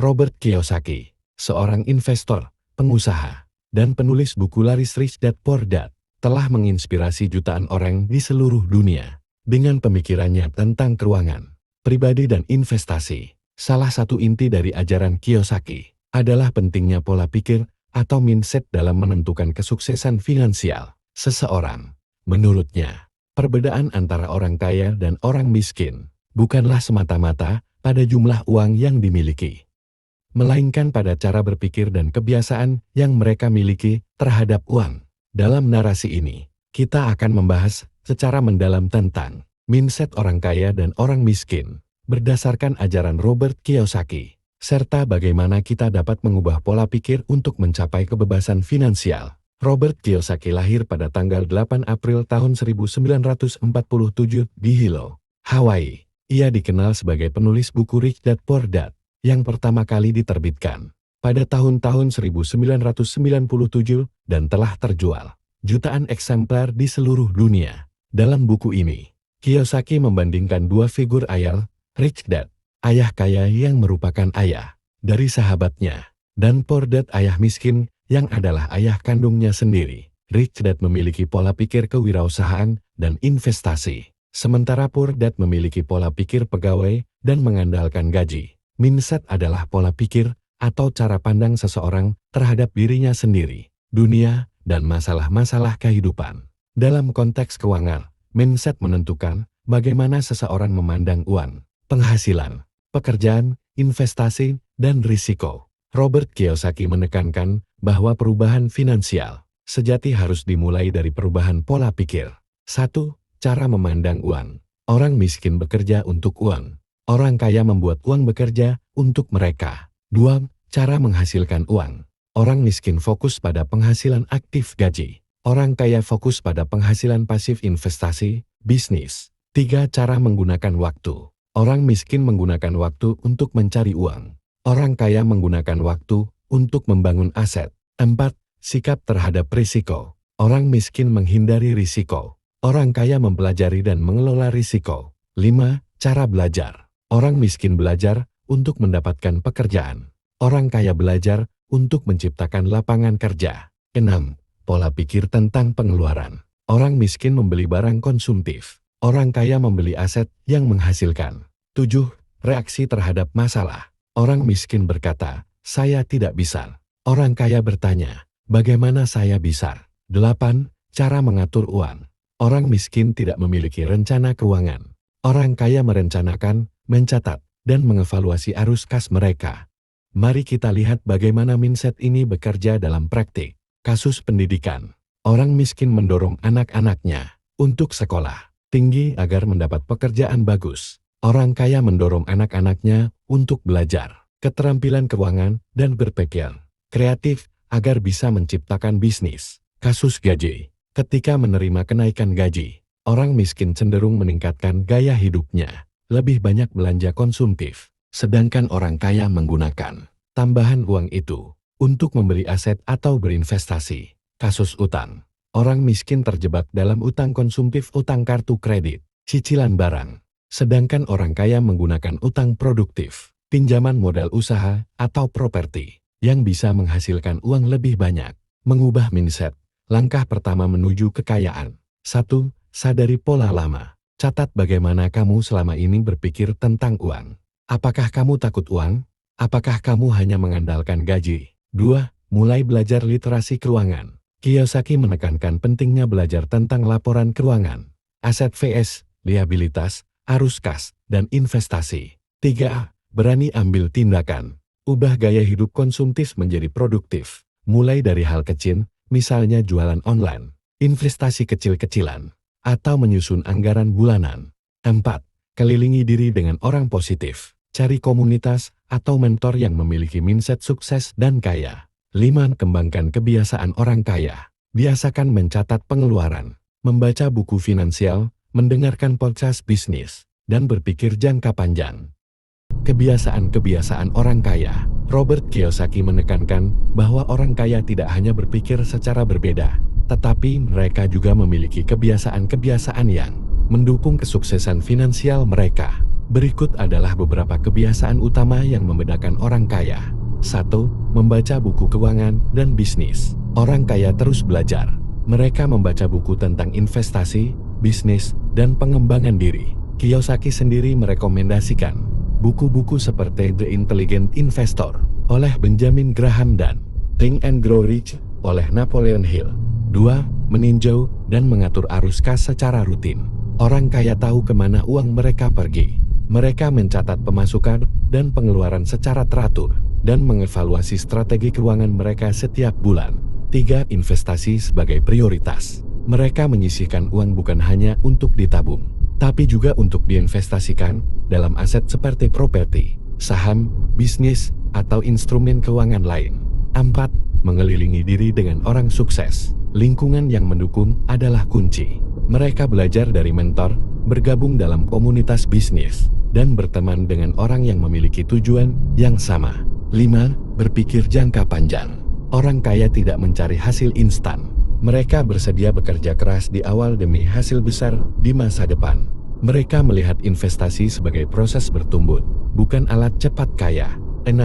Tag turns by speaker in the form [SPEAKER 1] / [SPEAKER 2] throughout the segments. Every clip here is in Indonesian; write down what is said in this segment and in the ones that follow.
[SPEAKER 1] Robert Kiyosaki, seorang investor, pengusaha, dan penulis buku laris Rich Dad Poor Dad, telah menginspirasi jutaan orang di seluruh dunia dengan pemikirannya tentang keuangan, pribadi dan investasi. Salah satu inti dari ajaran Kiyosaki adalah pentingnya pola pikir atau mindset dalam menentukan kesuksesan finansial seseorang. Menurutnya, perbedaan antara orang kaya dan orang miskin bukanlah semata-mata pada jumlah uang yang dimiliki, melainkan pada cara berpikir dan kebiasaan yang mereka miliki terhadap uang. Dalam narasi ini, kita akan membahas secara mendalam tentang mindset orang kaya dan orang miskin berdasarkan ajaran Robert Kiyosaki, serta bagaimana kita dapat mengubah pola pikir untuk mencapai kebebasan finansial. Robert Kiyosaki lahir pada tanggal 8 April tahun 1947 di Hilo, Hawaii. Ia dikenal sebagai penulis buku Rich Dad Poor Dad yang pertama kali diterbitkan pada tahun-tahun 1997 dan telah terjual jutaan eksemplar di seluruh dunia. Dalam buku ini, Kiyosaki membandingkan dua figur ayah, Rich Dad, ayah kaya yang merupakan ayah dari sahabatnya, dan Poor Dad, ayah miskin yang adalah ayah kandungnya sendiri. Rich Dad memiliki pola pikir kewirausahaan dan investasi, sementara Poor Dad memiliki pola pikir pegawai dan mengandalkan gaji. Mindset adalah pola pikir atau cara pandang seseorang terhadap dirinya sendiri, dunia, dan masalah-masalah kehidupan. Dalam konteks keuangan, mindset menentukan bagaimana seseorang memandang uang, penghasilan, pekerjaan, investasi, dan risiko. Robert Kiyosaki menekankan bahwa perubahan finansial sejati harus dimulai dari perubahan pola pikir. 1. Cara memandang uang. Orang miskin bekerja untuk uang. Orang kaya membuat uang bekerja untuk mereka. 2. Cara menghasilkan uang. Orang miskin fokus pada penghasilan aktif gaji. Orang kaya fokus pada penghasilan pasif investasi, bisnis. 3. Cara menggunakan waktu. Orang miskin menggunakan waktu untuk mencari uang. Orang kaya menggunakan waktu untuk membangun aset. 4. Sikap terhadap risiko. Orang miskin menghindari risiko. Orang kaya mempelajari dan mengelola risiko. 5. Cara belajar. Orang miskin belajar untuk mendapatkan pekerjaan. Orang kaya belajar untuk menciptakan lapangan kerja. 6. Pola pikir tentang pengeluaran. Orang miskin membeli barang konsumtif. Orang kaya membeli aset yang menghasilkan. 7. Reaksi terhadap masalah. Orang miskin berkata, "Saya tidak bisa." Orang kaya bertanya, "Bagaimana saya bisa?" 8. Cara mengatur uang. Orang miskin tidak memiliki rencana keuangan. Orang kaya merencanakan, mencatat, dan mengevaluasi arus kas mereka. Mari kita lihat bagaimana mindset ini bekerja dalam praktik. Kasus pendidikan. Orang miskin mendorong anak-anaknya untuk sekolah tinggi agar mendapat pekerjaan bagus. Orang kaya mendorong anak-anaknya untuk belajar keterampilan keuangan dan berpikir kreatif agar bisa menciptakan bisnis. Kasus gaji. Ketika menerima kenaikan gaji, orang miskin cenderung meningkatkan gaya hidupnya, lebih banyak belanja konsumtif, sedangkan orang kaya menggunakan tambahan uang itu untuk membeli aset atau berinvestasi. Kasus utang. Orang miskin terjebak dalam utang konsumtif, utang kartu kredit, cicilan barang, sedangkan orang kaya menggunakan utang produktif, pinjaman modal usaha atau properti yang bisa menghasilkan uang lebih banyak. Mengubah mindset. Langkah pertama menuju kekayaan. 1. Sadari pola lama. Catat bagaimana kamu selama ini berpikir tentang uang. Apakah kamu takut uang? Apakah kamu hanya mengandalkan gaji? 2. Mulai belajar literasi keuangan. Kiyosaki menekankan pentingnya belajar tentang laporan keuangan, aset vs liabilitas, arus kas, dan investasi. 3. Berani ambil tindakan. Ubah gaya hidup konsumtif menjadi produktif. Mulai dari hal kecil, misalnya jualan online, investasi kecil-kecilan, atau menyusun anggaran bulanan. 4. Kelilingi diri dengan orang positif. Cari komunitas atau mentor yang memiliki mindset sukses dan kaya. 5. Kembangkan kebiasaan orang kaya. Biasakan mencatat pengeluaran, membaca buku finansial, mendengarkan podcast bisnis, dan berpikir jangka panjang. Kebiasaan-kebiasaan orang kaya. Robert Kiyosaki menekankan bahwa orang kaya tidak hanya berpikir secara berbeda, tetapi mereka juga memiliki kebiasaan-kebiasaan yang mendukung kesuksesan finansial mereka. Berikut adalah beberapa kebiasaan utama yang membedakan orang kaya. 1. Membaca buku keuangan dan bisnis. Orang kaya terus belajar. Mereka membaca buku tentang investasi, bisnis, dan pengembangan diri. Kiyosaki sendiri merekomendasikan buku-buku seperti The Intelligent Investor oleh Benjamin Graham dan Think and Grow Rich oleh Napoleon Hill. 2. Meninjau dan mengatur arus kas secara rutin. Orang kaya tahu kemana uang mereka pergi. Mereka mencatat pemasukan dan pengeluaran secara teratur dan mengevaluasi strategi keuangan mereka setiap bulan. 3. Investasi sebagai prioritas. Mereka menyisihkan uang bukan hanya untuk ditabung, tapi juga untuk diinvestasikan dalam aset seperti properti, saham, bisnis, atau instrumen keuangan lain. 4. Mengelilingi diri dengan orang sukses. Lingkungan yang mendukung adalah kunci. Mereka belajar dari mentor, bergabung dalam komunitas bisnis, dan berteman dengan orang yang memiliki tujuan yang sama. 5. Berpikir jangka panjang. Orang kaya tidak mencari hasil instan. Mereka bersedia bekerja keras di awal demi hasil besar di masa depan. Mereka melihat investasi sebagai proses bertumbuh, bukan alat cepat kaya. 6.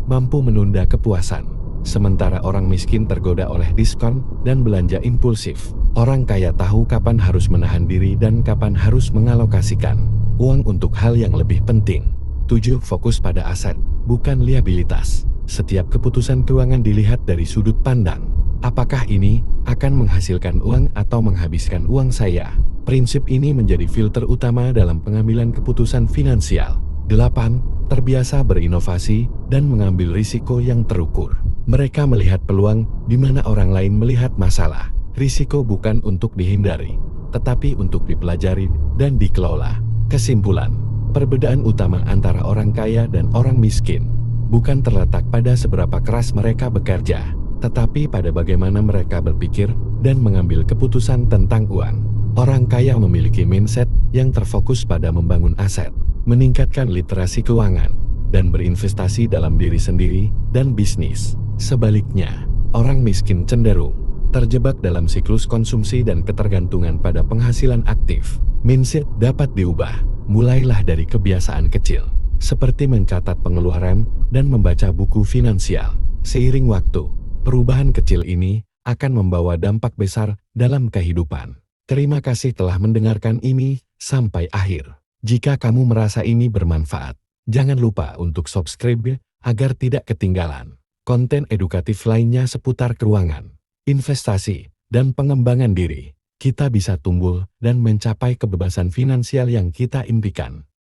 [SPEAKER 1] Mampu menunda kepuasan. Sementara orang miskin tergoda oleh diskon dan belanja impulsif, orang kaya tahu kapan harus menahan diri dan kapan harus mengalokasikan uang untuk hal yang lebih penting. 7. Fokus pada aset, bukan liabilitas. Setiap keputusan keuangan dilihat dari sudut pandang. Apakah ini akan menghasilkan uang atau menghabiskan uang saya? Prinsip ini menjadi filter utama dalam pengambilan keputusan finansial. 8. Terbiasa berinovasi dan mengambil risiko yang terukur. Mereka melihat peluang di mana orang lain melihat masalah. Risiko bukan untuk dihindari, tetapi untuk dipelajari dan dikelola. Kesimpulan, perbedaan utama antara orang kaya dan orang miskin bukan terletak pada seberapa keras mereka bekerja, tetapi pada bagaimana mereka berpikir dan mengambil keputusan tentang uang. Orang kaya memiliki mindset yang terfokus pada membangun aset, meningkatkan literasi keuangan, dan berinvestasi dalam diri sendiri dan bisnis. Sebaliknya, orang miskin cenderung terjebak dalam siklus konsumsi dan ketergantungan pada penghasilan aktif. Mindset dapat diubah. Mulailah dari kebiasaan kecil, seperti mencatat pengeluaran dan membaca buku finansial. Seiring waktu, perubahan kecil ini akan membawa dampak besar dalam kehidupan. Terima kasih telah mendengarkan ini sampai akhir. Jika kamu merasa ini bermanfaat, jangan lupa untuk subscribe agar tidak ketinggalan konten edukatif lainnya seputar keuangan, investasi, dan pengembangan diri. Kita bisa tumbuh dan mencapai kebebasan finansial yang kita impikan.